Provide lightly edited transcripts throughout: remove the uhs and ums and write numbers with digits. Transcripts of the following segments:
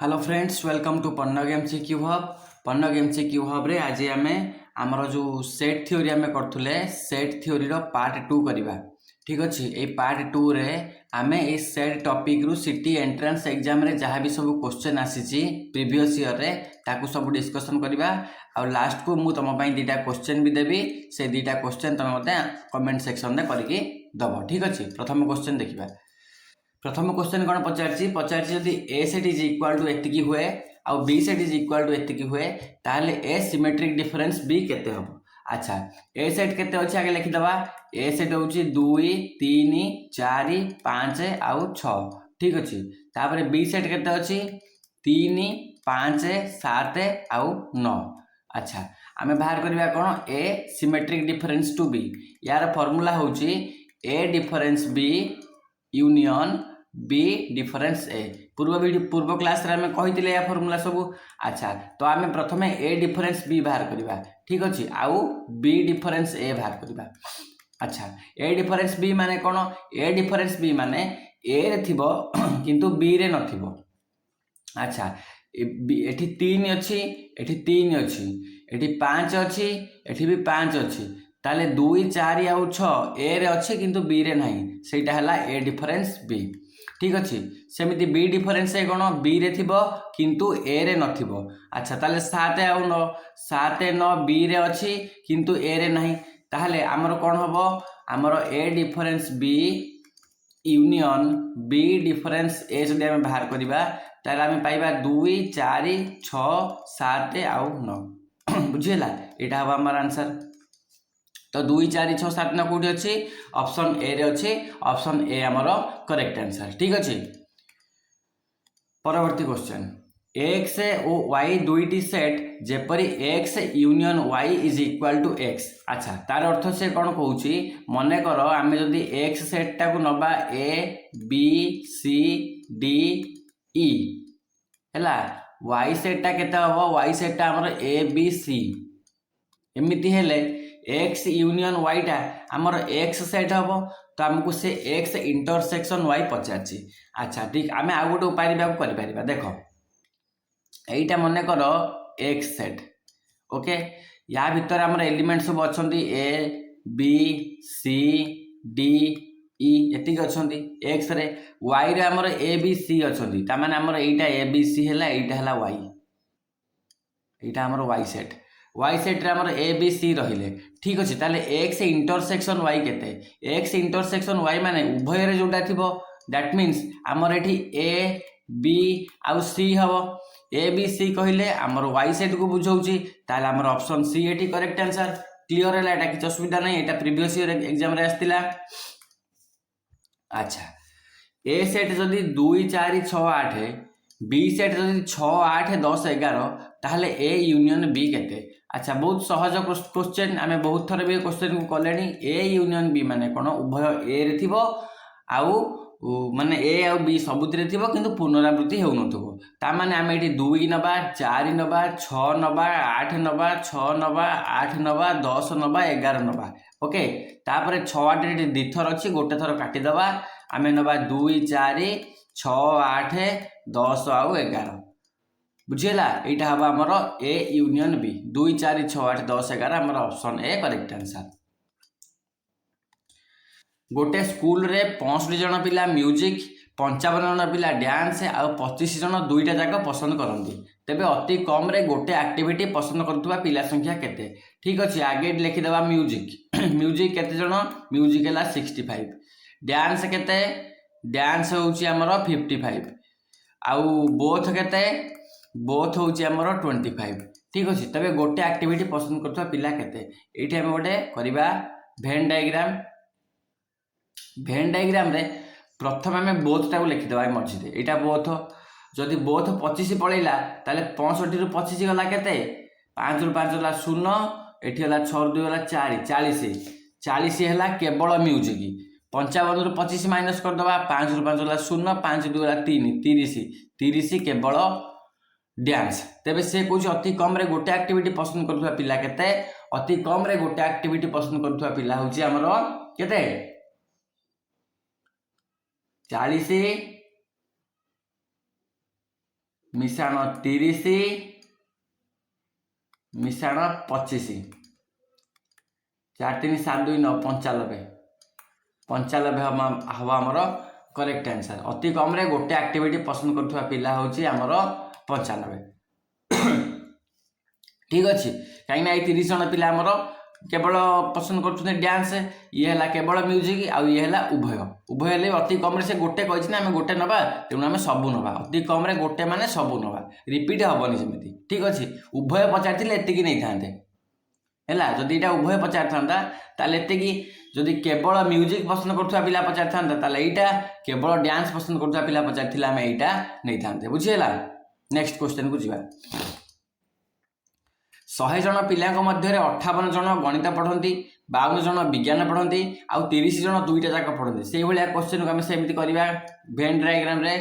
Hello friends, welcome to Pannag MCQ hub. Pannag MCQ hub रे आज आमे आमर जो सेट थ्योरी आमे करथुले सेट थ्योरी रो पार्ट 2 करिबा। ठीक अछि, ए पार्ट 2 रे आमे ए सेट टॉपिक रु सिटी एंट्रेंस एग्जाम रे जहां भी सब क्वेश्चन आसीची प्रीवियस ईयर रे ताकू सब डिस्कशन करिबा। आ लास्ट को मु तम पई दीटा क्वेश्चन भी देबी, से दीटा क्वेश्चन तमे मते कमेंट सेक्शन रे करके दबो। ठीक अछि, प्रथम क्वेश्चन देखिबा। प्रथम क्वेश्चन कौन पचार जदि A set is equal to एतिकी हुए आउ B set is equal to एतिकी हुए ताहले ए सिमेट्रिक डिफरेंस बी केते हम। अच्छा, ए सेट केते अछि आगे लिखि दबा। ए सेट होछि 2 3 4 5 आउ 6। ठीक अछि, तापर बी सेट केते अछि 3 5 7 आउ 9। अच्छा, आमे बाहर करबा कोन A symmetric difference to B. यार फार्मूला होछि A difference B union B difference A. पूर्व क्लास रे हमें कहितिले या फार्मूला सब। अच्छा, तो आमे प्रथमे ए डिफरेंस बी बाहर करबा। ठीक अछि, आउ बी डिफरेंस ए बाहर करबा। अच्छा, ए डिफरेंस बी माने कोन? ए डिफरेंस बी माने ए रे थिबो किंतु बी रे नथिबो। अच्छा, एठी 3 अछि, एठी 3 अछि, एठी 5 अछि, एठी भी 5 अछि। ताले 2 4 आउ 6 ए रे अछि किंतु बी रे नाही, सेटा हला ए डिफरेंस बी। ठीक अछि, सेमिति बी डिफरेंस ए कोन? बी रे थिबो किंतु ए रे नथिबो। अच्छा, ताले 7 आउ 9, 7 9 बी रे अछि किंतु ए रे नाही। ताहले हमर कोन हबो? हमर A difference B union B difference A जदि हम बाहर करिबा ताले हम पाइबा 2 4 6 7 आउ 9। बुझिला, एटा हबा हमर आंसर। तो 2 4 6 7 9 कोठी अछि? ऑप्शन ए रे अछि। ऑप्शन ए हमर करेक्ट आंसर। ठीक अछि, परवर्ती क्वेश्चन। एक्स ओ वाई दुईटी सेट जेपरी X union Y is equal to X. अच्छा, तार अर्थ से कौन कहूँ? मन कर आम जदि एक्स सेट टाक नबा ए बी सी डी ई है, वाई सेट टा केते हम? वाई सेट टा हमर ए बी सी। एमती हेले एक्स यूनियन वाई टा हमर एक्स सेट हम, तो आमको से एक्स इंटरसेक्शन वाई पचार। अच्छा, ठीक, आम आउ गोटे उपाय कर देख। एटा मन कर एक्स सेट। ओके, या भितर हमर एलिमेंट सब अच्छी ए बी सी डी ई एतिक अच्छी एक्स रे। वाई रे हमर ए बी सी अच्छी, तार हमर एटा ए बी सी है, एटा है वाई, एटा हमर वाई सेट। वाई सेट रे हमर ए बी सी रहिले। ठीक अच्छे, ताले एक्स इंटरसेक्शन वाई केते? एक्स इंटरसेक्शन वाई माने उभय रे जोटा थिबो, दैट मीन्स हमर एठी ए बी आउ सी हबो। ए बी सी कहले हमर वाई सेट को बुझाउची, ताले हमर ऑप्शन सी एठी करेक्ट आंसर। क्लियर है, एटा किछ असुविधा नहीं, एटा प्रीवियस ईयर एग्जाम रे आस्तिला। अच्छा, ए सेट जदि 2 4 6 8, बी सेट जदि 6 8 10 11, ताहले ए यूनियन बी केते? अच्छा, बहुत सहज क्वेश्चन, आमे बहुत थर भी क्वेश्चन को कलेनी। ए यूनियन बी माने कोन? उभय ए रे थिबो आउ माने ए आउ बी सबुतिरे थिबो किंतु पुनरावृत्ति हेउ नथबो। ता माने आमे एठी 2 नबा, 4 नबा, 6 नबा, 8 नबा, 6 नबा, 8 नबा, 10 नबा, 11 नबा। ओके, तापरे 6 8 एठी दिथर अछि, गोटे थर काटी दबा। आमे नबा 2 4 6 8 10 आउ 11। बुझेला, एटा हबा हमर ए यूनियन बी। 2 4 6 8 10 11 हमर ऑप्शन ए करेक्ट आंसर। गोटे स्कूल रे 65 जन पिला म्यूजिक, 55 जन पिला डांस आउ 25 जन दुईटा जाक पसंद करती, तेबे अति कम रे गोटे एक्टिविटी पसंद करथुवा पिला संख्या केते? ठीक अछि, आगे लिखि दबा म्यूजिक। म्यूजिक केते जन? म्यूजिक हला 65। डांस केते? डांस होउची हमर 55। आउ बोथ केते? बोथ होउची हमर 25। ठीक अछि, तबे गोटे एक्टिविटी पसंद करथुवा पिला केते? एठी हम गोटे करिबा वेन डायग्राम। वेन डायग्राम रे प्रथम आम बोथ टाक लिखिदेवा मझे। यहाँ बोथ जदि बोथ 25 पलैला ताले 65 रु 25 गला केते? 5 रु 5 गला 0, एठी हला 6 रु 2 गला 4 40। 40 हला केवल म्यूजिक। 55 रु 25 माइनस कर दबा, 5 रु 5 गला 0, 5 2 गला 3 30। 30 केवल डांस। तेबे से कुछ अति कम रे गोटे एक्टिविटी पसंद करथुवा पिला केते? अति कम रे गोटे एक्टिविटी पसंद करथुवा पिला होची हमर केते? 40 मिशाण 30 मिशाण 25 4 3 7 2 9 95 95 हम आमर करेक्ट आंसर। अति कम रे गोटे एक्टिविटी पसंद करुवा पिला होची आमर 95 ठीक अच्छे कहीं 30 जन पिला आमर केवल पसंद कर डांस ये है केवल म्यूजिक आउ ये है उभय उभय हेल्ले अति कम से गोटे कही आम गोटे नवा तेणु आम सबू नवा अति कम गोटे माने सबू नवा रिपीट हेनी सेमती ठीक अच्छे उभय पचारि एतिकी नहीं था है जदि यहाँ उभय पचारि था एतिकी जदि केवल म्यूजिक पसंद करुवा पिला पचारि था यहाँ केवल डांस पसंद करुवा पिला पचारि आम यहाँ नहीं था बुझीगला। नेक्स्ट क्वेश्चन को जीवा 100 जन पिला मध्य 58 जन गणित पढ़ती 52 जन विज्ञान पढ़ती आउ 30 जन दुईटा जाक पढ़ती से भाया क्वेश्चन को आम सेमती करवा वेन डायग्राम रे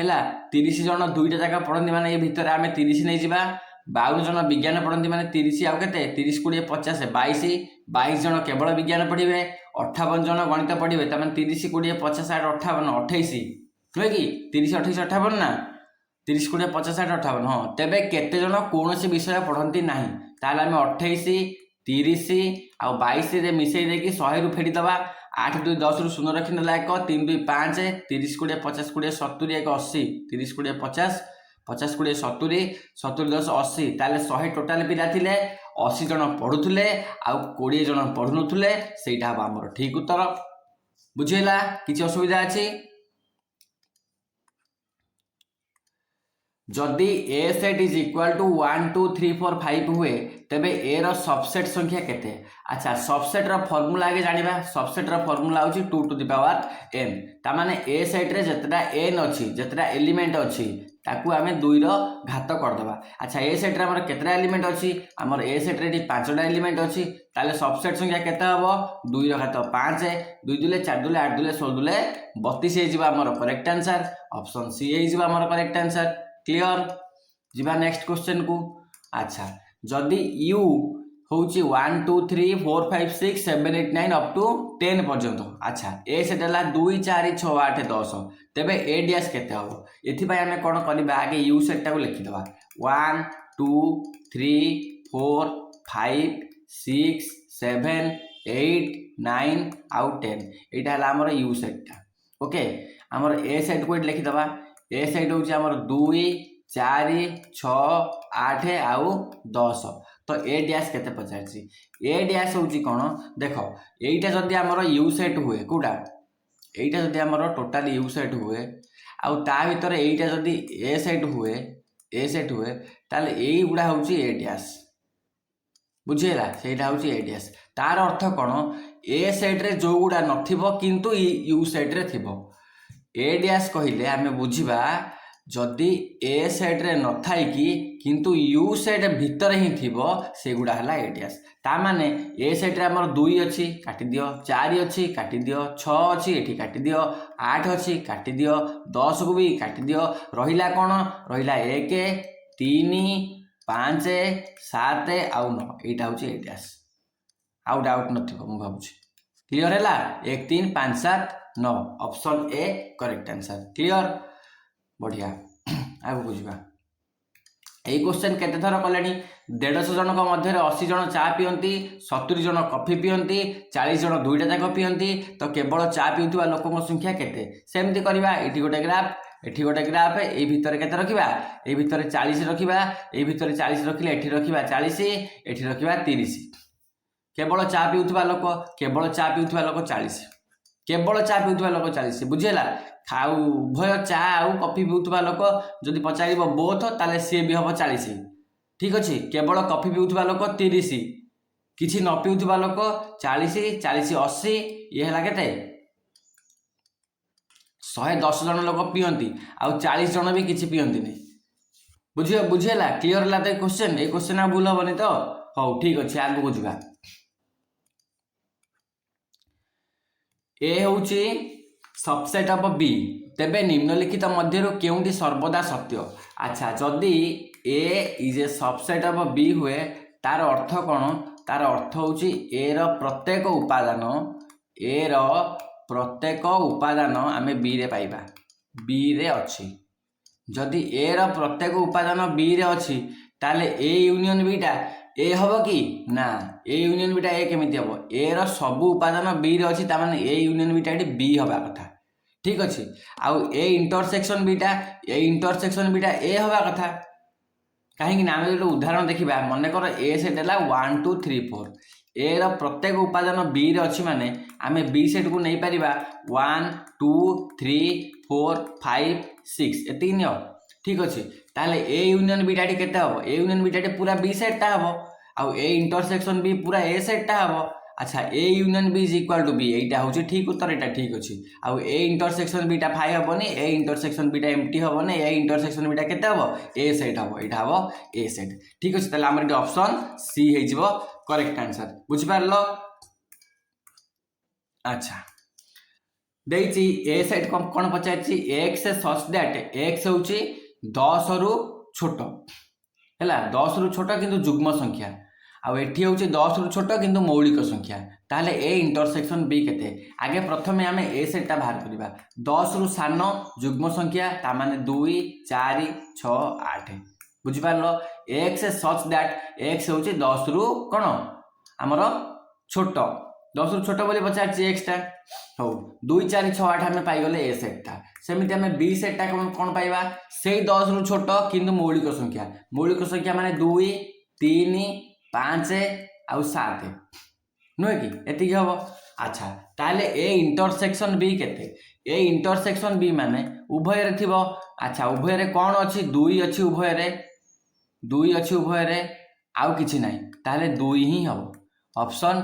है 30 जन दुईटा जाक पढ़ती माने ये भितर आम 30 नहीं जावा 52 जन विज्ञान पढ़ती माने 30 आउ के 30 20 50 22 जन केवल विज्ञान पढ़े 58 जन गणित पढ़े 30 20 50 60 58 28 नुहे कि 30 28 58 ना 30 20 50 60 58 हाँ तेरे केते जन कौन सी विषय पढ़ती ना ताल आम 28 30 आउ 22 रे मिसई देकी 100 रु फेरीदबा 8 2 10 रु 0 रखिदेला 1 3 2 5 30 20 50 20 70 1 80 30 20 50 50 20 70 70 10 80 ताले 100 टोटाल पिला थिले 80 जन पढ़ुले आउ 20 जन पढ़ु नथुले सेटा हम हमर ठीक उत्तर बुझेला किछि असुविधा अछि जदि A set is equal to 1 2 3 4 5 हुए तेबे ए रो सबसेट संख्या केते अच्छा सबसेट रो फार्मूला आगे जानिबा सबसेट रो फार्मूला होची 2 टू द पावर n ता माने ए सेट रे जतटा n अछि जतटा एलिमेंट अछि ताकू आमे 2 रो घात कर देबा अच्छा ए सेट रे हमर केतरा एलिमेंट अछि हमर ए सेट रे 5टा एलिमेंट अछि ताले सबसेट संख्या केते हबो 2 रो घात 5 2 दुले 4 दुले 8 दुले 16 दुले 32 हे जिबा हमर करेक्ट आंसर ऑप्शन सी हे जिबा हमर करेक्ट आंसर क्लियर जीवा नेक्स्ट क्वेश्चन को अच्छा जदि यू होची 1 2 3 4 5 6 7 8 9 अप टू 10 पर्यंत अच्छा ए सेट हला 2 4 6 8 10 तेबे ए डैश केते हबो एथि भाई हमें कोन करबा आगे यू सेट को लिखि दबा 1 2 3 4 5 6 7 8 9 आउ 10 एटा हला हमर यू सेट ओके हमर ए सेट को लिखि दबा ए साइड होची हमर 2 4 6 8 आउ 10 तो ए डैश केते पचारछि ए डैश होची कोन देखो एइटा जदी हमर यू सेट हुए कोडा एइटा जदी हमर टोटल यू सेट हुए आउ ता भीतर एइटा जदी ए सेट हुए ताले एई गुडा होची ए डैश बुझेला सेटा होची ए डैश तार अर्थ कोन ए सेट रे जो गुडा नथिबो किंतु यू सेट रे थिबो ए डैश कहले आमे बुझिबा जदि ए सेट रे न थाई कि किंतु यू सेट भीतर ही थिबो से गुडा हला ए डैश ता माने ए सेट रे हमर 2 अछि काटि दियो 4 अछि काटि दियो 6 अछि एठी काटि दियो 8 अछि काटि दियो 10 को भी काटि दियो रहिला कोन रहिला 1 3 5 7 आउ 9 एटा होची ए डैश आउ डाउट नथिबो मु भाबुछि क्लियर हैला 1 3 5 7 9 option A correct answer clear बढ़िया आगु बुझिबा ए क्वेश्चन केते थर कलेनी 150 जन को मध्य 80 जन चा पियंती 70 जन कॉफी पियंती 40 जन दुईटा जाक पियंती तो केवल चा पिउथुवा लोकक संख्या केते सेमती करबा एठी गोटे ग्राफ ए भितर केते रखिबा ए भितर 40 रखिबा ए भितर 40 रखिले एठी रखिबा 40 एठी रखिबा 30 केवल चा पिउथुवा लोक 40 केवल चा पिउथुवा लोक 40 बुझेला खाऊ उभय चा आउ कॉफी पिउथुवा लोक जदि पचारिबो बोथ ताले से भी हबो 40 ठीक अछि केवल कॉफी पिउथुवा लोक 30 किछि न पिउथुवा लोक 40 40 80 ये हला केते 110 जन लोक पियंती आउ 40 जन भी किछि पियंती नै बुझेला क्लियर ला त क्वेश्चन ए क्वेश्चन आ भूल हबनी तो हो ठीक अछि आगु बुझबा ए होची सबसेट ऑफ बी तेबे निम्नलिखित मध्यरु केउंटी सर्वदा सत्य अच्छा जदि A is a subset of B हुए तार अर्थ कोन तार अर्थ होची ए रो प्रत्येक उपादान आमे बी रे पाइबा बी रे अछि जदि ए रो प्रत्येक उपादान बी रे अछि ताले ए यूनियन बी टा ए हबो कि ना ए यूनियन बी टा ए केमिति हबो ए रो सब उपादान बी रे अछि ता माने ए यूनियन बी टा बी हबा कथा ठीक अछि आउ ए इंटरसेक्शन बी टा ए हबा कथा कहीं आम जो उदाहरण देखा मन कर ए सेट है 1 2 3 4 ए रो प्रत्येक उपादान बी रे अछि माने आमे बी सेट को नहीं पारिबा 1 2 3 4 5 6 एति नियो ठीक अछि ताले ए यूनियन बी टाटी केते हबो ए यूनियन बी टाटी पूरा बी सेट ता हबो आउ ए इंटरसेक्शन बी पूरा ए सेट ता हबो अच्छा A union B is equal to B एटा होची ठीक उत्तर एटा ठीक अछि आउ ए इंटरसेक्शन बी टा फाइ हबोनी ए इंटरसेक्शन बी टा एम्प्टी हबोनी ए इंटरसेक्शन बी टा केते हबो ए सेट हबो एटा हबो ए सेट ठीक अछि ताले हमर ऑप्शन सी हे जिवो करेक्ट आंसर बुझि पारलो अच्छा देइची ए सेट कोन पचारची x सच दैट x होची 10 रु छोट हैला 10 रु छोट किंतु युग्म संख्या आउ एठी होची 10 रु छोट किंतु मौलिक संख्या ताले ए इंटरसेक्शन बी केते आगे प्रथमे आमे ए सेट ता बाहर करिबा 10 रु सानो युग्म संख्या ता माने 2 4 6 8 बुझि पारलो x सच दैट x होची 10 रु कोन हमरो छोट 10 रु छोट बोली पचारची x ता हो 2 4 6 8 हमें पाई गले ए सेट ता सेमिति हमें बी सेट ता कोन पाइबा से 10 रु छोट किंतु मौलिक संख्या माने 2 3 5 आउ 7 नुहे कि एति हबो अच्छा ताले ए इंटरसेक्शन बी केते ए इंटरसेक्शन बी माने उभय रे थिबो अच्छा उभय रे कोन अछि 2 अछि उभय रे आउ किछि नाही ताले 2 ही हबो ऑप्शन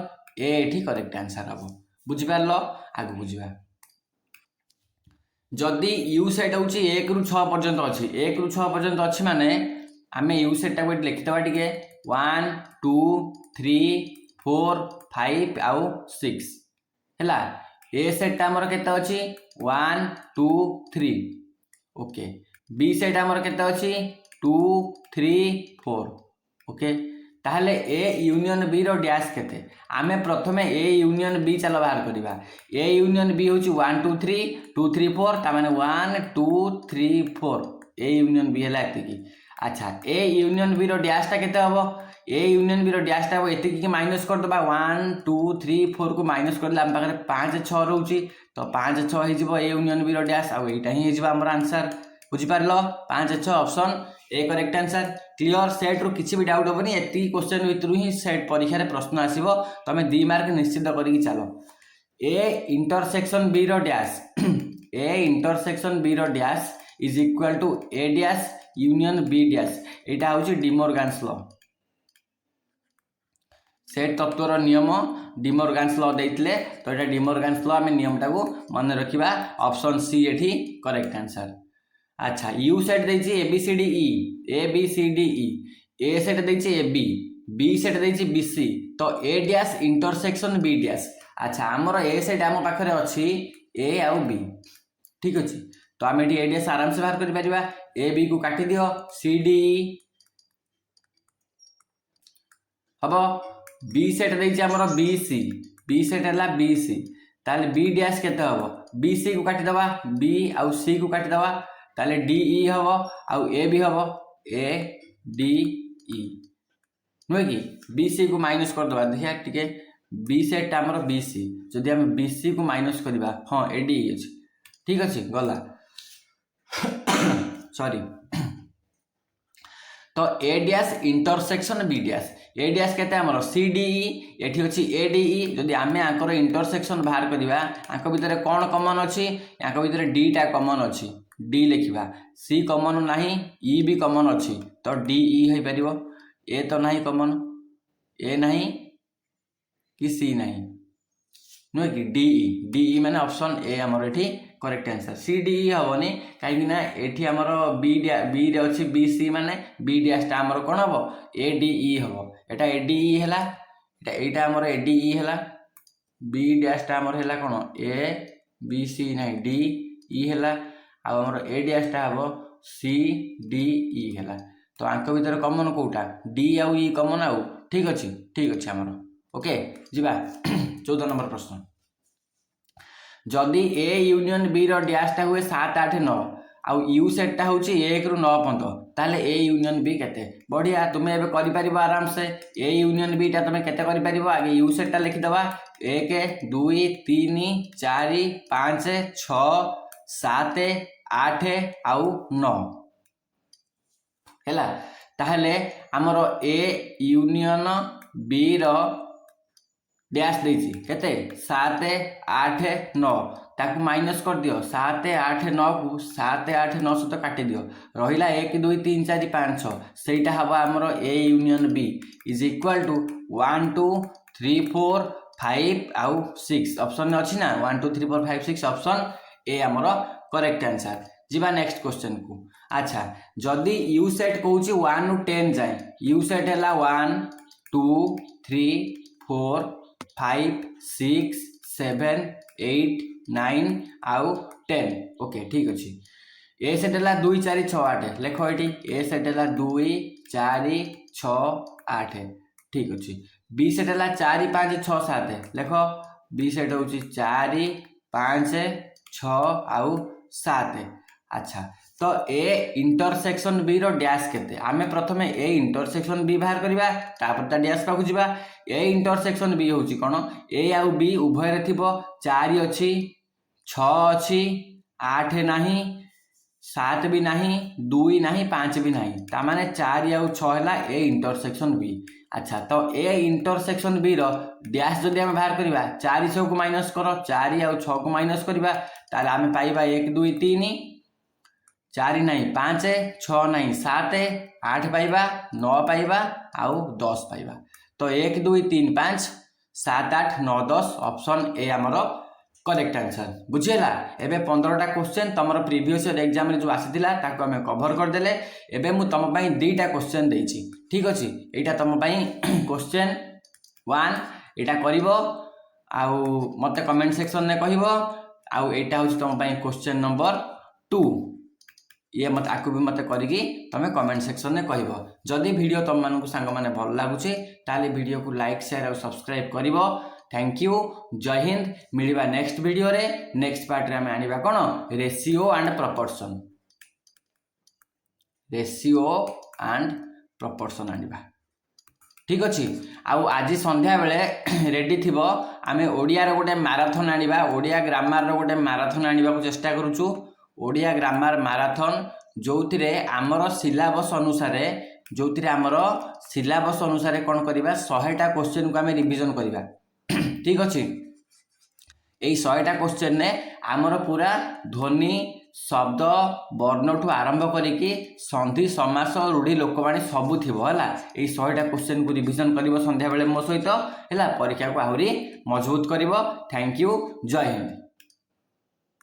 ए एठी करेक्ट आंसर हबो बुझि पारलो आगु बुझिबा जदि यू सेट होची 1 रु 6 पर्यंत अछि 1 रु 6 पर्यंत अछि माने आमे यू सेट टा लिखि दबा टिके 1 2 3 4 5 आउ 6 हैला ए सेट टा हमर केते अछि 1 2 3 ओके बी सेट हमर केते अछि 2 3 4 ओके ताहले ए यूनियन बी रो डैश केते आमे प्रथमे ए यूनियन बी चलो बाहर करिबा ए यूनियन बी होची 1 2 3 2 3 4 ता माने 1 2 3 4 ए यूनियन बी हला एति की अच्छा ए यूनियन बी रो डैश ता केते हबो ए यूनियन बी रो डैश ता हबो एति की माइनस कर दबा 1 2 3 4 को माइनस करले हम पाखरे 5 6 रहउची तो 5 6 हे जिवो ए यूनियन बी रो डैश आ एटा ही हे जिवो हमर आंसर बुझि पारलो 5 6 option A correct answer clear set रु किछि भी डाउट होबनी एति क्वेश्चन भितरु ही सेट परीक्षा रे प्रश्न आसीबो तमे 2 मार्क निश्चित करिकि चलो ए इंटरसेक्शन बी रो डैश ए इंटरसेक्शन बी रो dash is equal to A dash union B dash एटा होची डिमोर्गन्स लॉ सेट तत्वर नियम डिमोर्गन्स लॉ देइतले तो एटा डिमोर्गन्स लॉ हमें नियम टाको मन रखिबा ऑप्शन सी एठी करेक्ट आंसर अच्छा यू सेट देछि A B C D E A set देछि ए बी सेट देछि बी सी तो A dash intersection B dash अच्छा हमर ए सेट हम पाखरे अछि ए आउ बी ठीक अछि तो हम एठी ए डैश आराम से बाहर करि परिबा ए बी को काटि दियो सी डी हबो बी सेट देछि हमर बी सेट हला बी सी ताले बी डैश केते हबो बी सी को काटि दबा बी आउ सी को काटि दबा ताले डी ई हबो आउ ए भी हबो ए डी ई नुहे कि बी सी को माइनस कर दबा देखिया टिके बी सेट हमर बी सी जदि हम बी सी को माइनस करबा हां ए डी ई अछि ठीक अछि गला सॉरी तो A dash intersection B dash A dash केते हमर सी डी ई एठी अछि ए डी ई जदि आमे आंकर इंटरसेक्शन बाहर करबा आंक भितरे कोन कॉमन अछि आंक भितरे डी टा कॉमन अछि डी लिखिबा सी कॉमन नाही ई भी कॉमन अछि तो डी ई हे परिबो ए तो नाही कॉमन ए नाही कि सी नाही नो कि डी ई माने ऑप्शन ए हमर एठी correct answer C D E हबोनी काई ना एठी हमर बी रे अछि बी सी माने बी डैश टा हमर कोन हबो ए डी ई हबो एटा ए डी ई हला एटा हमर ए डी ई हला बी डैश टा हमर हला कोन ए बी सी नाही डी ई हला आ हमर ए डैश टा हबो सी डी ई हला तो आंक भीतर कॉमन कोटा डी आउ ई कॉमन आउ ठीक अछि हमर ओके जिबा 14 नंबर प्रश्न जदि ए यूनियन बी रो डैश टा हुए 7 8 9 आउ यू सेटा हूँ 1 ରୁ 9 पर्यंत ताले ए यूनियन बी केते बढ़िया तुम्हें एबे करि परिबो आराम से ए यूनियन बी टा तुम्हें केते करि परिबो आगे यू सेटा लिखि दबा 1 2 3 4 5 6 7 8 आउ 9 हैला ताहले हमरो ए यूनियन बी रो डैश देछि केते 7 8 9 ताकू माइनस कर दियो 7 8 9 को 7 8 9 सहित काटी दियो रहिला 1 2 3 4 5 6 सेटा हबा हमरो A union B is equal to 1 2 3 4 5 आउ 6 ऑप्शन में अछि ना 1 2 3 4 5 6 ऑप्शन ए हमरो करेक्ट आंसर जीवा नेक्स्ट क्वेश्चन को अच्छा जदी यू सेट कहूची 1 नु 10 जाए यू सेट हैला 1 2 3 4 5 6 7 8 9 आउ 10 ओके ठीक अछि ए सेट हैला 2 4 6 8 लेखो एटी ए सेट हैला 2 4 6 8 ठीक अछि बी सेट हैला 4 5 6 7 लेखो बी सेट होची 4 5 6 आउ 7 अच्छा तो ए इंटरसेक्शन बी रो डैश केते आमे प्रथमे ए इंटरसेक्शन बी बाहर करबा तापर ता डैश पाखु जिबा ए इंटरसेक्शन बी होची कोन ए आउ बी उभय रे थिबो 4 अछि 6 अछि 8 नाही 7 भी नाही 2 नाही 5 भी नाही ता माने 4 आउ 6 हैला ए इंटरसेक्शन बी अच्छा तो ए इंटरसेक्शन बी रो डैश जदी हम बाहर करबा 4 6 को माइनस करो 4 आउ 6 को माइनस करबा ताले आमे पाइबा 1 2 3 4 नहीं 5 6 नहीं 7 8 पाइबा 9 पाइबा आउ 10 पाइबा तो 1 2 3 5 7 8 9 10 ऑप्शन ए हमरो करेक्ट आंसर बुझिला एबे 15टा क्वेश्चन तमरो प्रीवियस ईयर एग्जाम रे जो आसीतिला ताको हमें कवर कर देले एबे मु तम पई दुईटा क्वेश्चन देइछि ठीक अछि एटा तम पई क्वेश्चन 1 एटा करिवो आउ मते कमेंट सेक्शन ने कहिवो आउ एटा होछि तम पई क्वेश्चन नंबर 2 ये मत आकु भी मत करिकी तमे कमेंट सेक्शन में कहबो जदि वीडियो तुम मानकु सांग माने भल लागुचे ताले वीडियो को लाइक शेयर और सब्सक्राइब करिवो थैंक यू जय हिंद मिलिबा नेक्स्ट वीडियो रे नेक्स्ट पार्ट रे हमें आनिबा कोन रेशियो एंड प्रपोर्शन आनिबा ठीक अछि आउ आज संध्या बेले रेडी थिबो आमे ओडिया रो गोटे मैराथन आनिबा ओडिया ग्रामर रो गोटे मैराथन आनिबा को चेष्टा करूछु ओडिया ग्रामर मैराथन जोथिरे आमर सिलेबस अनुसार कौन करबा 100टा क्वेश्चन को आमे रिवीजन करबा ठीक अछि एई 100टा क्वेश्चन ने आमर पूरा ध्वनि शब्द वर्ण ठू आरंभ करिकी संधि समास रूढ़ी लोकवाणी सबु थिबो हला एई 100टा क्वेश्चन को रिवीजन करबो संध्या बेले मो सहित हला परीक्षा को आहुरी मजबूत करबो थैंक यू जय हिंद।